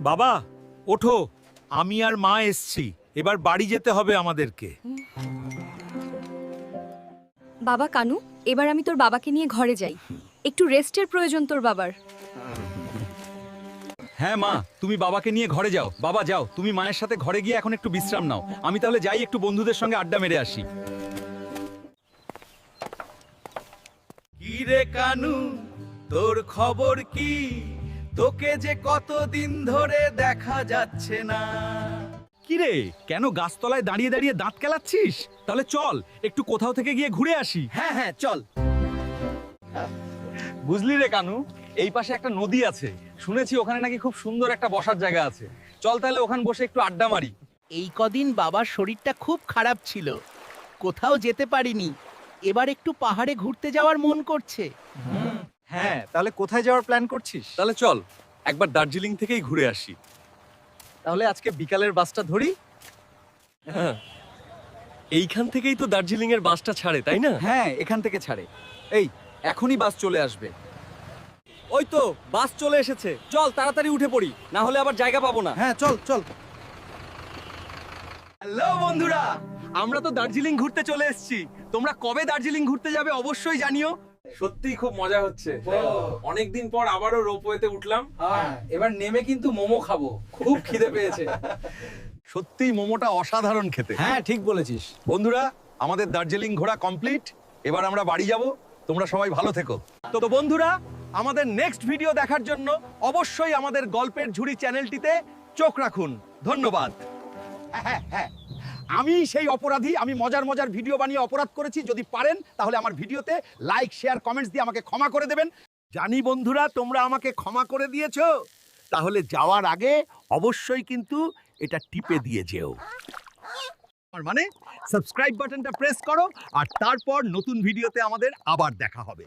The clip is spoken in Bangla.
বাবা ওঠো, আমি আর মা এসছি, এবার বাড়ি যেতে হবে আমাদেরকে। বাবা কানু, এবার আমি তোর বাবাকে নিয়ে ঘরে যাই। একটু রেস্টের প্রয়োজন তোর বাবার। হ্যাঁ মা, তুমি বাবাকে নিয়ে ঘরে যাও। বাবা যাও, তুমি মায়ের সাথে ঘরে গিয়ে এখন একটু বিশ্রাম নাও। আমি তাহলে যাই, একটু বন্ধুদের সঙ্গে আড্ডা মেরে আসি। কি রে কানু, তোর খবর কি? তোকে যে কতদিন ধরে দেখা যাচ্ছে না। কি রে, কেন গাছতলায় দাঁড়িয়ে দাঁড়িয়ে দাঁত কেলাচ্ছিস? তাহলে চল একটু কোথাও থেকে গিয়ে ঘুরে আসি। হ্যাঁ হ্যাঁ চল। বুঝলি রে কানু, এই পাশে একটা নদী আছে, শুনেছি ওখানে নাকি খুব সুন্দর একটা বসার জায়গা আছে। চল তাহলে ওখানে বসে একটু আড্ডা মারি। এই কদিন বাবার শরীরটা খুব খারাপ ছিল, কোথাও যেতে পারিনি। এবার একটু পাহাড়ে ঘুরতে যাওয়ার মন করছে। হ্যাঁ, তাহলে কোথায় যাওয়ার প্ল্যান করছিস? তাহলে চল একবার দার্জিলিং থেকেই ঘুরে আসি। তাহলে আজকে বিকালের বাসটা ধরি। এইখান থেকেই তো দার্জিলিং এর বাসটা ছাড়ে, তাই না? হ্যাঁ, এখান থেকে ছাড়ে। এই এখনই বাস চলে আসবে। ওই তো বাস চলে এসেছে, চল তাড়াতাড়ি উঠে পড়ি, না হলে আবার জায়গা পাবো না। হ্যাঁ চল চল। হ্যালো বন্ধুরা, আমরা তো দার্জিলিং ঘুরতে চলে এসেছি। তোমরা কবে দার্জিলিং ঘুরতে যাবে অবশ্যই জানিও। সত্যিই খুব মজা হচ্ছে। অনেকদিন পর আবারও রোপওয়েতে উঠলাম। এবার নেমে কিন্তু মোমো খাবো, খুব খিদে পেয়েছে। সত্যিই মোমোটা অসাধারণ খেতে। হ্যাঁ ঠিক বলেছিস। বন্ধুরা, আমাদের দার্জিলিং ঘোরা কমপ্লিট। এবার আমরা বাড়ি যাব। তোমরা সবাই ভালো থেকো। তো বন্ধুরা, আমাদের নেক্সট ভিডিও দেখার জন্য অবশ্যই আমাদের গল্পের ঝুড়ি চ্যানেলটিতে চোখ রাখুন। ধন্যবাদ। হ্যাঁ হ্যাঁ, আমি সেই অপরাধী, আমি মজার মজার ভিডিও বানিয়ে অপরাধ করেছি। যদি পারেন তাহলে আমার ভিডিওতে লাইক শেয়ার কমেন্টস দিয়ে আমাকে ক্ষমা করে দেবেন। জানি বন্ধুরা তোমরা আমাকে ক্ষমা করে দিয়েছো, তাহলে যাওয়ার আগে অবশ্যই কিন্তু এটা টিপে দিয়ে যেও। মানে সাবস্ক্রাইব বাটনটা প্রেস করো, আর তারপর নতুন ভিডিওতে আমাদের আবার দেখা হবে।